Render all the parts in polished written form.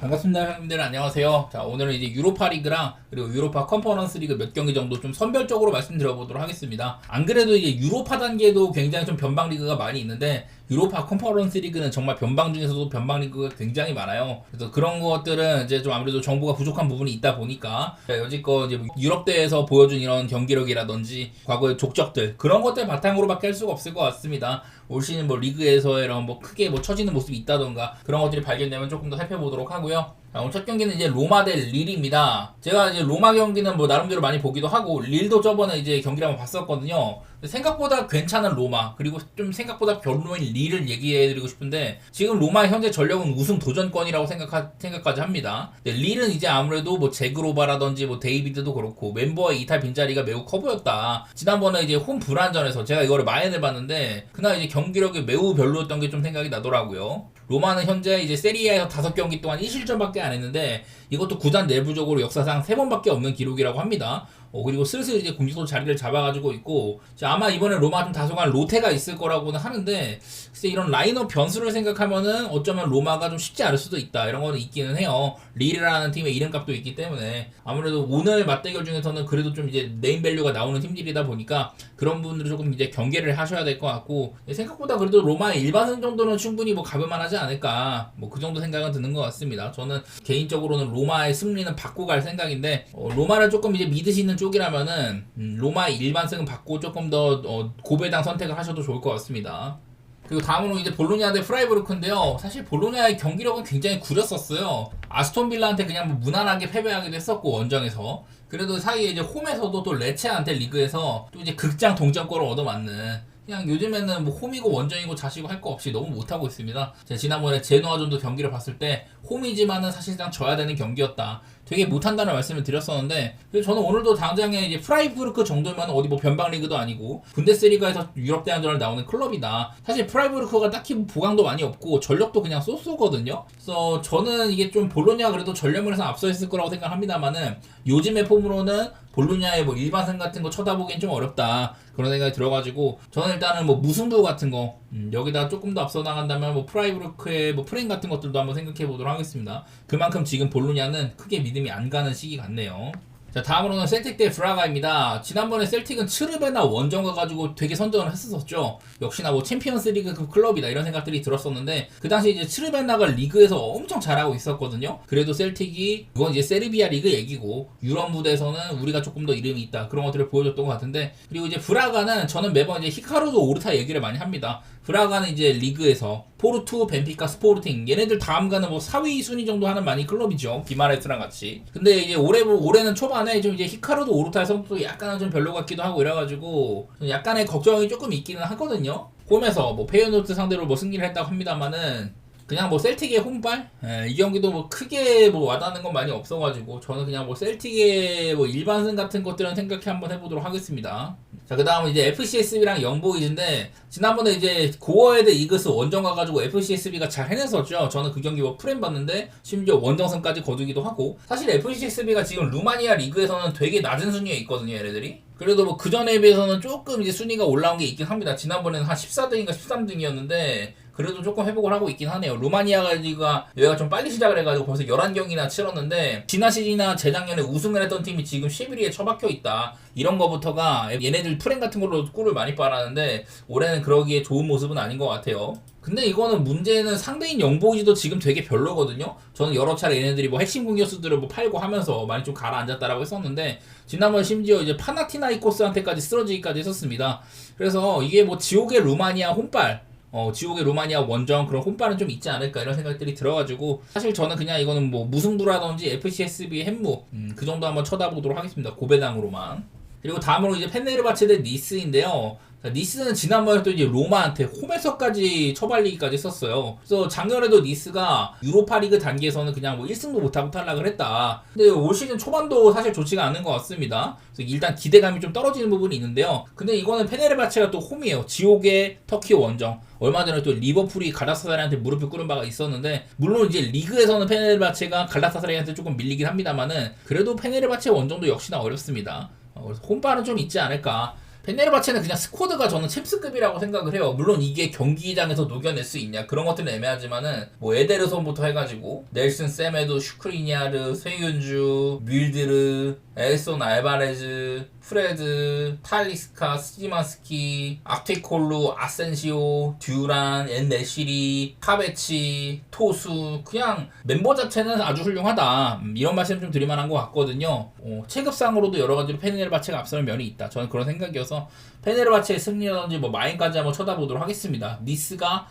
반갑습니다, 형님들. 안녕하세요. 자, 오늘은 이제 유로파 리그랑 그리고 유로파 컨퍼런스 리그 몇 경기 정도 좀 선별적으로 말씀드려보도록 하겠습니다. 안 그래도 이제 유로파 단계도 굉장히 좀 변방 리그가 많이 있는데 유로파 컨퍼런스 리그는 정말 변방 중에서도 변방 리그가 굉장히 많아요. 그래서 그런 것들은 이제 좀 아무래도 정보가 부족한 부분이 있다 보니까 여지껏 이제 유럽 대회에서 보여준 이런 경기력이라든지 과거의 족적들 그런 것들 바탕으로밖에 할 수가 없을 것 같습니다. 올 시즌 뭐 리그에서 이런 뭐 크게 뭐 처지는 모습이 있다던가 그런 것들이 발견되면 조금 더 살펴보도록 하고요. 자, 오늘 첫 경기는 이제 로마 대 릴입니다. 제가 이제 로마 경기는 뭐 나름대로 많이 보기도 하고 릴도 저번에 이제 경기를 한번 봤었거든요. 생각보다 괜찮은 로마 그리고 좀 생각보다 별로인 릴을 얘기해드리고 싶은데 지금 로마의 현재 전력은 우승 도전권이라고 생각까지 합니다. 릴은 이제 아무래도 뭐 제그로바라든지 뭐 데이비드도 그렇고 멤버의 이탈 빈자리가 매우 커 보였다. 지난번에 이제 홈 불안전에서 제가 이거를 많이 해봤는데 그날 이제 경기력이 매우 별로였던 게 좀 생각이 나더라고요. 로마는 현재 이제 세리에에서 5경기 동안 1실점밖에 안 했는데 이것도 구단 내부적으로 역사상 3번밖에 없는 기록이라고 합니다. 그리고 슬슬 이제 공격수 자리를 잡아가지고 있고 아마 이번에 로마 좀 다소간 로테가 있을 거라고는 하는데 글쎄 이런 라인업 변수를 생각하면은 어쩌면 로마가 좀 쉽지 않을 수도 있다 이런 거는 있기는 해요. 릴이라는 팀의 이름값도 있기 때문에 아무래도 오늘 맞대결 중에서는 그래도 좀 이제 네임밸류가 나오는 팀들이다 보니까 그런 부분들을 조금 이제 경계를 하셔야 될 것 같고 생각보다 그래도 로마의 일반승 정도는 충분히 뭐 가볼만하지 않을까 뭐 그 정도 생각은 드는 것 같습니다. 저는 개인적으로는 로마의 승리는 받고 갈 생각인데 로마를 조금 이제 믿으시는 쪽이라면은 로마의 일반승은 받고 조금 더 고배당 선택을 하셔도 좋을 것 같습니다. 그리고 다음으로 이제 볼로냐 대 프라이부르크인데요. 사실 볼로냐의 경기력은 굉장히 구렸었어요. 아스톤 빌라한테 그냥 뭐 무난하게 패배하기도 했었고 원정에서 그래도 사이에 이제 홈에서도 또 레체한테 리그에서 또 이제 극장 동점골을 얻어맞는 그냥 요즘에는 뭐 홈이고 원정이고 자시고 할 거 없이 너무 못하고 있습니다. 제가 지난번에 제노아전도 경기를 봤을 때 홈이지만은 사실상 져야 되는 경기였다. 되게 못한다는 말씀을 드렸었는데 저는 오늘도 당장에 이제 프라이부르크 정도면 어디 뭐 변방 리그도 아니고 분데스리가에서 유럽 대항전을 나오는 클럽이다. 사실 프라이부르크가 딱히 뭐 보강도 많이 없고 전력도 그냥 쏘쏘거든요. 그래서 저는 이게 좀 볼로냐 그래도 전력면에서 앞서 있을 거라고 생각합니다만은 요즘의 폼으로는 볼로냐의 뭐 일반승 같은 거 쳐다보기엔 좀 어렵다 그런 생각이 들어가지고 저는 일단은 뭐 무승부 같은 거 여기다 조금 더 앞서 나간다면 뭐 프라이부르크의 뭐 프레임 같은 것들도 한번 생각해 보도록 하겠습니다. 그만큼 지금 볼로냐는 크게 믿음이 안 가는 시기 같네요. 자, 다음으로는 셀틱 대 브라가입니다. 지난번에 셀틱은 츠르베나 원정 가가지고 되게 선전을 했었죠. 역시나 뭐 챔피언스 리그급 클럽이다 이런 생각들이 들었었는데 그 당시 이제 츠르베나가 리그에서 엄청 잘하고 있었거든요. 그래도 셀틱이 이건 이제 세르비아 리그 얘기고 유럽 무대에서는 우리가 조금 더 이름이 있다 그런 것들을 보여줬던 것 같은데 그리고 이제 브라가는 저는 매번 이제 히카루도 오르타 얘기를 많이 합니다. 브라가는 이제 리그에서 포르투, 벤피카, 스포르팅 얘네들 다음 가는 뭐 4위 순위 정도 하는 많이 클럽이죠. 기마레스랑 같이. 근데 이제 올해는 초반에 좀 이제 히카루도 오르타의 성적도 약간은 좀 별로 같기도 하고 이래가지고 약간의 걱정이 조금 있기는 하거든요. 홈에서 뭐 페이노트 상대로 뭐 승리를 했다고 합니다만은 그냥 뭐 셀틱의 홈발? 이 경기도 뭐 크게 뭐 와닿는 건 많이 없어가지고 저는 그냥 뭐 셀틱의 뭐 일반승 같은 것들은 생각해 한번 해보도록 하겠습니다. 자, 그 다음은 이제 FCSB랑 영보이즈인데 지난번에 이제 고어헤드 이글스 원정 가가지고 FCSB가 잘 해냈었죠. 저는 그 경기 뭐 프렘 봤는데 심지어 원정승까지 거두기도 하고 사실 FCSB가 지금 루마니아 리그에서는 되게 낮은 순위에 있거든요, 얘네들이. 그래도 뭐 그전에 비해서는 조금 이제 순위가 올라온 게 있긴 합니다. 지난번에는 한 14등인가 13등이었는데 그래도 조금 회복을 하고 있긴 하네요. 루마니아 리그가 여기가 좀 빨리 시작을 해가지고 벌써 11경기나 치렀는데 지난 시즌이나 재작년에 우승을 했던 팀이 지금 11위에 처박혀 있다. 이런 거부터가 얘네들 프렌 같은 걸로 꿀을 많이 빨았는데 올해는 그러기에 좋은 모습은 아닌 것 같아요. 근데 이거는 문제는 상대인 영보이즈도 지금 되게 별로거든요. 저는 여러 차례 얘네들이 뭐 핵심 공격수들을 뭐 팔고 하면서 많이 좀 가라앉았다라고 했었는데 지난번 심지어 이제 파나티나이코스한테까지 쓰러지기까지 했었습니다. 그래서 이게 뭐 지옥의 루마니아 홈발 지옥의 루마니아 원정 그런 홈발은 좀 있지 않을까 이런 생각들이 들어가지고 사실 저는 그냥 이거는 뭐 무승부라든지 FCSB의 햄무 그 정도 한번 쳐다보도록 하겠습니다. 고배당으로만. 그리고 다음으로 이제 페네르바체 대 니스인데요. 니스는 지난번에 또 이제 로마한테 홈에서까지 처발리기까지 했었어요. 그래서 작년에도 니스가 유로파리그 단계에서는 그냥 뭐 1승도 못하고 탈락을 했다. 근데 올 시즌 초반도 사실 좋지가 않은 것 같습니다. 그래서 일단 기대감이 좀 떨어지는 부분이 있는데요. 근데 이거는 페네르바체가 또 홈이에요. 지옥의 터키 원정. 얼마 전에 또 리버풀이 갈라타사라이한테 무릎을 꿇은 바가 있었는데 물론 이제 리그에서는 페네르바체가 갈라타사라이한테 조금 밀리긴 합니다만은 그래도 페네르바체 원정도 역시나 어렵습니다. 그래서 홈발은 좀 있지 않을까. 페네르바체는 그냥 스쿼드가 저는 챔스급이라고 생각을 해요. 물론 이게 경기장에서 녹여낼 수 있냐 그런 것들은 애매하지만은 뭐 에데르손부터 해가지고 넬슨 세메도, 슈크리니아르, 세윤주, 밀드르, 엘손 알바레즈, 프레드, 탈리스카, 스지만스키, 악테콜루, 아센시오, 듀란, 엔네시리, 카베치, 토수 그냥 멤버 자체는 아주 훌륭하다. 이런 말씀 좀 드릴만한 것 같거든요. 체급상으로도 여러 가지로 페네르바체가 앞서는 면이 있다. 저는 그런 생각이어서 페네르바체의 승리라든지 뭐 마인까지 한번 쳐다보도록 하겠습니다. 니스가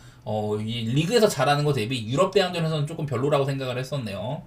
이 리그에서 잘하는 것 대비 유럽 대항전에서는 조금 별로라고 생각을 했었네요.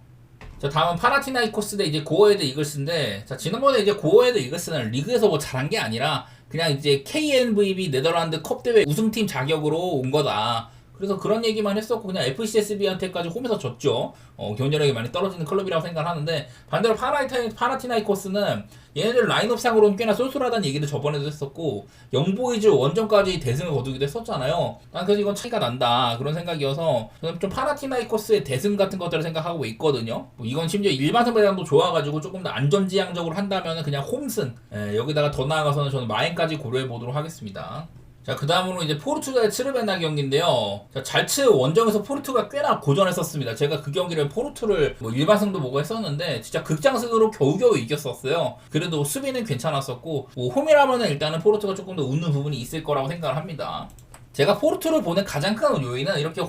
자, 다음은 파나티나이코스 대 이제 고어헤드 이글스인데, 자, 지난번에 이제 고어헤드 이글스는 리그에서 뭐 잘한 게 아니라 그냥 이제 KNVB 네덜란드 컵 대회 우승팀 자격으로 온 거다. 그래서 그런 얘기만 했었고 그냥 FCSB한테까지 홈에서 졌죠. 경쟁력이 많이 떨어지는 클럽이라고 생각을 하는데, 반대로 파나티나이코스는 얘네들 라인업상으로는 꽤나 쏠쏠하다는 얘기도 저번에도 했었고 영보이즈 원정까지 대승을 거두기도 했었잖아요. 난 그래서 이건 차이가 난다 그런 생각이어서 저는 좀 파나티나이코스의 대승 같은 것들을 생각하고 있거든요. 뭐 이건 심지어 일반승 배당도 좋아가지고 조금 더 안전지향적으로 한다면 그냥 홈승, 여기다가 더 나아가서는 저는 마인까지 고려해 보도록 하겠습니다. 자, 그 다음으로 이제 포르투갈의 츠르베나 경기인데요. 자, 잘츠 원정에서 포르투가 꽤나 고전했었습니다. 제가 그 경기를 포르투를 뭐 일반승도 보고 했었는데 진짜 극장승으로 겨우겨우 이겼었어요. 그래도 수비는 괜찮았었고 뭐 홈이라면은 일단은 포르투가 조금 더 웃는 부분이 있을 거라고 생각을 합니다. 제가 포르투를 보는 가장 큰 요인은 이렇게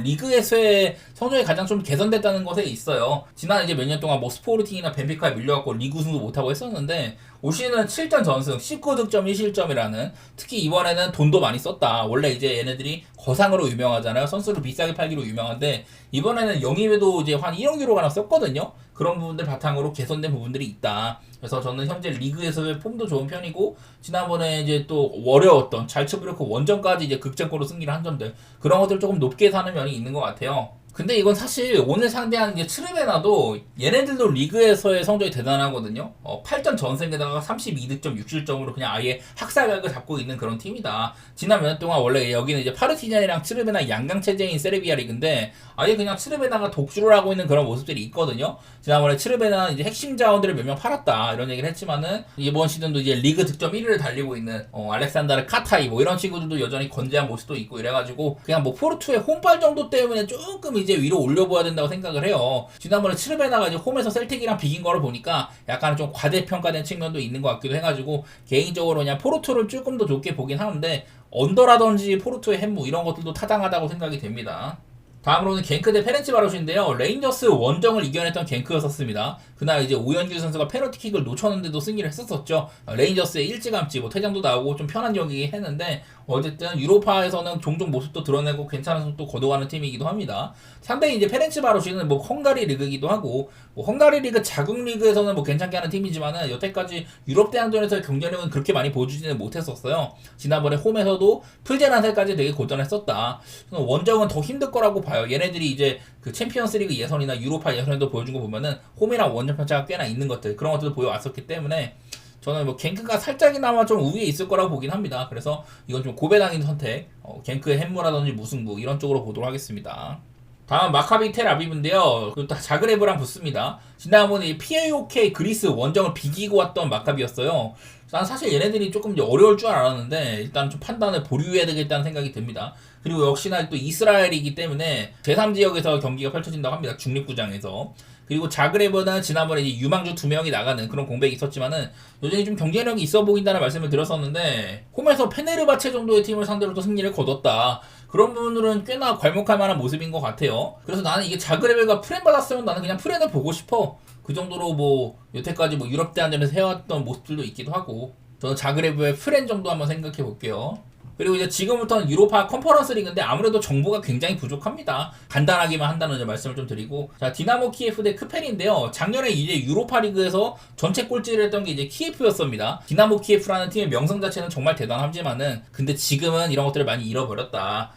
리그에서의 성적이 가장 좀 개선됐다는 것에 있어요. 지난 이제 몇 년 동안 뭐 스포르팅이나 벤피카에 밀려갖고 리그 우승도 못하고 했었는데 올 시즌은 7전 전승 19득점 1실점이라는, 특히 이번에는 돈도 많이 썼다. 원래 이제 얘네들이 거상으로 유명하잖아요. 선수를 비싸게 팔기로 유명한데 이번에는 영입에도 이제 한 1억 유로가 썼거든요. 그런 부분들 바탕으로 개선된 부분들이 있다. 그래서 저는 현재 리그에서의 폼도 좋은 편이고 지난번에 이제 또 어려웠던 잘츠부르크 원정까지 이제 극장골로 승리를 한 점들, 그런 것들 조금 높게 사는 면이 있는 것 같아요. 근데 이건 사실 오늘 상대하는 이제 츠르베나도 얘네들도 리그에서의 성적이 대단하거든요. 8전 전승에다가 32득점 6실점으로 그냥 아예 학살각을 잡고 있는 그런 팀이다. 지난 몇 년 동안 원래 여기는 이제 파르티잔이랑 츠르베나 양강 체제인 세르비아 리그인데 아예 그냥 츠르베나가 독주를 하고 있는 그런 모습들이 있거든요. 지난번에 츠르베나는 이제 핵심 자원들을 몇 명 팔았다 이런 얘기를 했지만은 이번 시즌도 이제 리그 득점 1위를 달리고 있는 알렉산다르 카타이 뭐 이런 친구들도 여전히 건재한 모습도 있고 이래가지고 그냥 뭐 포르투의 홈발 정도 때문에 조금 이제 위로 올려보아야 된다고 생각을 해요. 지난번에 츠르베나가 이제 홈에서 셀틱이랑 비긴 거를 보니까 약간 좀 과대평가된 측면도 있는 것 같기도 해가지고 개인적으로 그냥 포르투를 조금 더 좋게 보긴 하는데 언더라든지 포르투의 햄무 이런 것들도 타당하다고 생각이 됩니다. 다음으로는 겐크 대 페렌치바로시인데요. 레인저스 원정을 이겨냈던 겐크였었습니다. 그날 이제 오연규 선수가 페널티킥을 놓쳤는데도 승리를 했었었죠. 레인저스의 일찌감치 뭐 퇴장도 나오고 좀 편한 경기긴 했는데 어쨌든 유로파에서는 종종 모습도 드러내고 괜찮은 모습도 거둬가는 팀이기도 합니다. 상대히 이제 페렌치바로시는 뭐 헝가리 리그이기도 하고 뭐 헝가리 리그 자국 리그에서는 뭐 괜찮게 하는 팀이지만은 여태까지 유럽 대항전에서의 경쟁력은 그렇게 많이 보여주지는 못했었어요. 지난번에 홈에서도 풀제난세까지 되게 고전했었다. 원정은 더 힘들 거라고 봐요. 얘네들이 이제 그 챔피언스리그 예선이나 유로파 예선에도 보여준 거 보면은 홈이랑 원정 편차가 꽤나 있는 것들, 그런 것들도 보여왔었기 때문에 저는 뭐 겐크가 살짝이나마 좀 우위에 있을 거라고 보긴 합니다. 그래서 이건 좀 고배당인 선택, 겐크의 햄무라든지 무승부 이런 쪽으로 보도록 하겠습니다. 다음 마카비 텔아비브인데요. 다 자그레브랑 붙습니다. 지난번에 PAOK 그리스 원정을 비기고 왔던 마카비였어요. 난 사실 얘네들이 조금 이제 어려울 줄 알았는데 일단 좀 판단을 보류해야 되겠다는 생각이 듭니다. 그리고 역시나 또 이스라엘이기 때문에 제3지역에서 경기가 펼쳐진다고 합니다. 중립구장에서. 그리고 자그레브는 지난번에 이제 유망주 2명이 나가는 그런 공백이 있었지만은 여전히 좀 경쟁력이 있어 보인다는 말씀을 드렸었는데 홈에서 페네르바체 정도의 팀을 상대로 또 승리를 거뒀다. 그런 부분들은 꽤나 괄목할 만한 모습인 것 같아요. 그래서 나는 이게 자그레브가 프렌 받았으면 나는 그냥 프렌을 보고 싶어. 그 정도로 뭐 여태까지 뭐 유럽 대항전에서 해왔던 모습들도 있기도 하고 저는 자그레브의 프렌 정도 한번 생각해 볼게요. 그리고 이제 지금부터는 유로파 컨퍼런스 리그인데 아무래도 정보가 굉장히 부족합니다. 간단하게만 한다는 말씀을 좀 드리고, 자, 디나모 키예프 대 크펜인데요. 작년에 이제 유로파 리그에서 전체 꼴찌를 했던 게 이제 키예프였습니다. 디나모 키예프라는 팀의 명성 자체는 정말 대단하지만은 근데 지금은 이런 것들을 많이 잃어버렸다.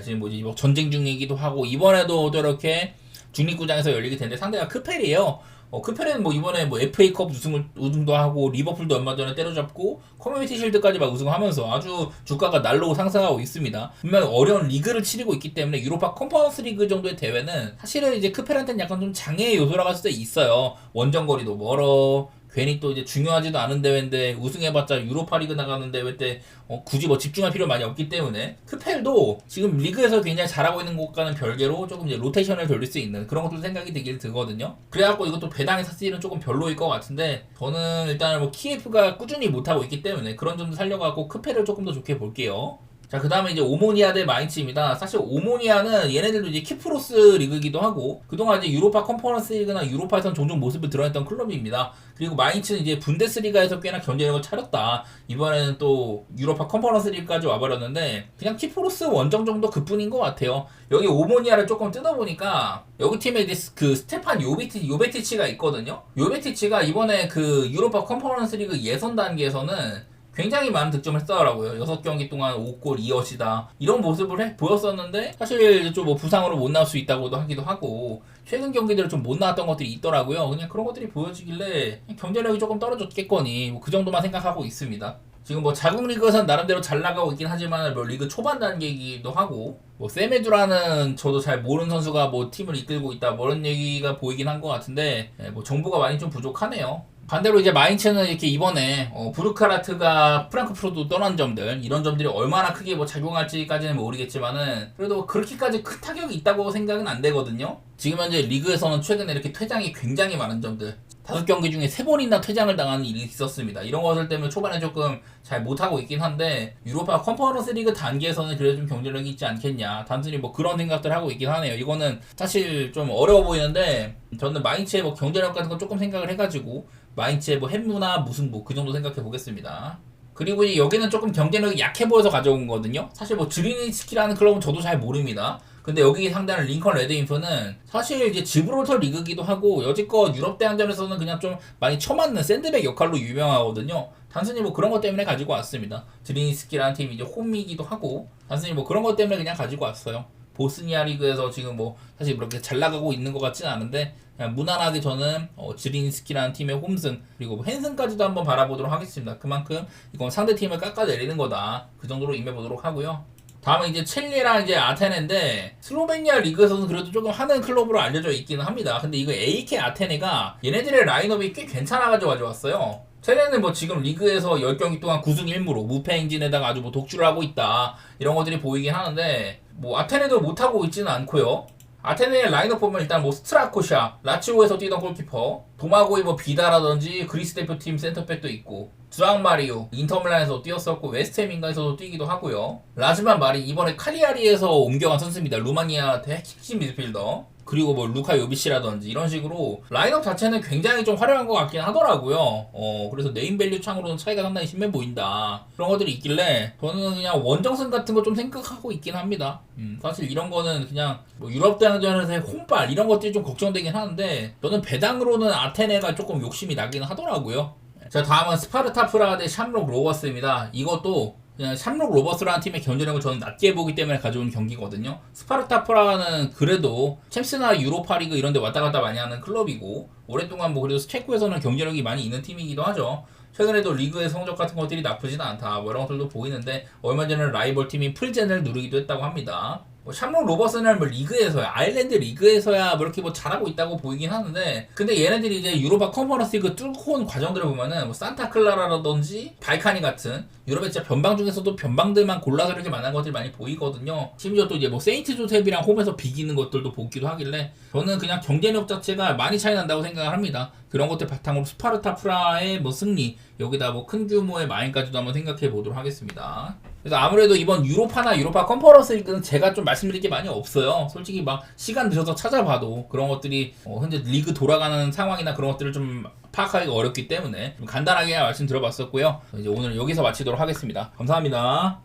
지금 뭐지 뭐 전쟁 중이기도 하고 이번에도 또 이렇게 중립구장에서 열리게 되는데 상대가 크펠이에요. 크펠은 뭐 이번에 뭐 FA컵 우승도 하고 리버풀도 얼마 전에 때려잡고 커뮤니티 실드까지 막 우승하면서 아주 주가가 날로 상승하고 있습니다. 분명히 어려운 리그를 치르고 있기 때문에 유로파 컨퍼런스 리그 정도의 대회는 사실은 이제 크펠한테는 약간 좀 장애의 요소라고 할 수도 있어요. 원정거리도 멀어. 괜히 또 이제 중요하지도 않은 대회인데 우승해봤자 유로파리그 나가는 대회 때 굳이 뭐 집중할 필요 많이 없기 때문에 크펠도 지금 리그에서 굉장히 잘하고 있는 것과는 별개로 조금 이제 로테이션을 돌릴 수 있는 그런 것도 생각이 되길 들거든요. 그래갖고 이것도 배당에 샀을는 조금 별로일 것 같은데 저는 일단 뭐 키예프가 꾸준히 못하고 있기 때문에 그런 점도 살려갖고 크펠을 조금 더 좋게 볼게요. 자, 그 다음에 이제 오모니아 대 마인츠입니다. 사실 오모니아는 얘네들도 이제 키프로스 리그이기도 하고, 그동안 이제 유로파 컨퍼런스 리그나 유로파에선 종종 모습을 드러냈던 클럽입니다. 그리고 마인츠는 이제 분데스리가에서 꽤나 경쟁력을 차렸다. 이번에는 또 유로파 컨퍼런스 리그까지 와버렸는데, 그냥 키프로스 원정 정도 그뿐인 것 같아요. 여기 오모니아를 조금 뜯어보니까, 여기 팀에 이제 그 스테판 요베티치가 있거든요. 요베티치가 이번에 그 유로파 컨퍼런스 리그 예선 단계에서는 굉장히 많은 득점을 했더라고요. 6경기 동안 5골 2어시다 이런 모습을 보였었는데 사실 좀 뭐 부상으로 못 나올 수 있다고도 하기도 하고 최근 경기들은 좀 못 나왔던 것들이 있더라고요. 그냥 그런 것들이 보여지길래 경쟁력이 조금 떨어졌겠거니 뭐 그 정도만 생각하고 있습니다. 지금 뭐 자국 리그에서는 나름대로 잘 나가고 있긴 하지만 뭐 리그 초반 단계이기도 하고 뭐 세메두라는 저도 잘 모르는 선수가 뭐 팀을 이끌고 있다 뭐 이런 얘기가 보이긴 한 것 같은데 뭐 정보가 많이 좀 부족하네요. 반대로 이제 마인츠는 이렇게 이번에 부르카라트가 프랑크푸르트 떠난 점들 이런 점들이 얼마나 크게 뭐 작용할지까지는 모르겠지만은 그래도 그렇게까지 큰 타격이 있다고 생각은 안 되거든요. 지금 현재 리그에서는 최근에 이렇게 퇴장이 굉장히 많은 점들 5경기 중에 3번이나 퇴장을 당하는 일이 있었습니다. 이런 것들 때문에 초반에 조금 잘 못하고 있긴 한데 유로파 컨퍼런스 리그 단계에서는 그래도 좀 경쟁력이 있지 않겠냐 단순히 뭐 그런 생각들 하고 있긴 하네요. 이거는 사실 좀 어려워 보이는데 저는 마인츠의 뭐 경쟁력 같은 거 조금 생각을 해가지고 마인츠의 뭐 햄무나 무승부 그 정도 생각해 보겠습니다. 그리고 여기는 조금 경쟁력이 약해 보여서 가져온 거거든요. 사실 뭐 드리니스키라는 클럽은 저도 잘 모릅니다. 근데 여기 상대하는 링컨 레드인프는 사실 이제 지브롤터 리그기도 하고 여지껏 유럽 대항전에서는 그냥 좀 많이 쳐맞는 샌드백 역할로 유명하거든요. 단순히 뭐 그런 것 때문에 가지고 왔습니다. 드리니스키라는 팀이 이제 홈이기도 하고 단순히 뭐 그런 것 때문에 그냥 가지고 왔어요. 보스니아 리그에서 지금 뭐 사실 그렇게 잘 나가고 있는 것 같지는 않은데 그냥 무난하게 저는 지린스키라는 팀의 홈승 그리고 뭐 헨승까지도 한번 바라보도록 하겠습니다. 그만큼 이건 상대 팀을 깎아내리는 거다. 그 정도로 임해보도록 하고요. 다음은 이제 첼리랑 이제 아테네인데 슬로베니아 리그에서는 그래도 조금 하는 클럽으로 알려져 있기는 합니다. 근데 이거 AK 아테네가 얘네들의 라인업이 꽤 괜찮아가지고 가져왔어요. 첼레는 뭐 지금 리그에서 10경기 동안 9승 1무로 무패 행진에다가 아주 뭐 독주를 하고 있다 이런 것들이 보이긴 하는데 뭐 아테네도 못하고 있지는 않고요. 아테네의 라인업 보면 일단 뭐 스트라코샤, 라치오에서 뛰던 골키퍼, 도마고이 뭐 비다라든지 그리스 대표팀 센터백도 있고 주앙 마리우 인터밀란에서 뛰었었고 웨스트햄인가에서도 뛰기도 하고요. 라즈만 마리 이번에 칼리아리에서 옮겨간 선수입니다. 루마니아 핵심 미드필더. 그리고 뭐 루카 요비치라든지 이런 식으로 라인업 자체는 굉장히 좀 화려한 것 같긴 하더라고요. 그래서 네임밸류 창으로는 차이가 상당히 심해 보인다. 그런 것들이 있길래 저는 그냥 원정승 같은 거 좀 생각하고 있긴 합니다. 사실 이런 거는 그냥 뭐 유럽 대항전에서의 홈발 이런 것들이 좀 걱정되긴 하는데 저는 배당으로는 아테네가 조금 욕심이 나긴 하더라고요. 자, 다음은 스파르타 프라하 대 샴록 로버스입니다. 이것도 그냥 샴록 로버스라는 팀의 경쟁력을 저는 낮게 보기 때문에 가져온 경기거든요. 스파르타 프라하는 그래도 챔스나 유로파리그 이런 데 왔다 갔다 많이 하는 클럽이고 오랫동안 뭐 그래도 체코에서는 경쟁력이 많이 있는 팀이기도 하죠. 최근에도 리그의 성적 같은 것들이 나쁘지는 않다 뭐 이런 것들도 보이는데 얼마 전에 라이벌 팀인 풀젠을 누르기도 했다고 합니다. 뭐 샴록 로버스는 뭐 리그에서야 아일랜드 리그에서야 뭐 이렇게 뭐 잘하고 있다고 보이긴 하는데 근데 얘네들이 이제 유로파 컨퍼런스 리그 뚫고 온 과정들을 보면은 뭐 산타클라라라든지 발카니 같은 유럽의 진짜 변방 중에서도 변방들만 골라서 이렇게 만난 것들이 많이 보이거든요. 심지어 또 이제 뭐 세인트 조셉이랑 홈에서 비기는 것들도 보기도 하길래 저는 그냥 경쟁력 자체가 많이 차이 난다고 생각을 합니다. 그런 것들 바탕으로 스파르타 프라하의 뭐 승리 여기다 뭐 큰 규모의 마인까지도 한번 생각해 보도록 하겠습니다. 그래서 아무래도 이번 유로파나 유로파 컨퍼런스 리그는 제가 좀 말씀드릴 게 많이 없어요. 솔직히 막 시간 들여서 찾아봐도 그런 것들이 현재 리그 돌아가는 상황이나 그런 것들을 좀 파악하기가 어렵기 때문에 좀 간단하게 말씀드려봤었고요. 이제 오늘 여기서 마치도록 하겠습니다. 감사합니다.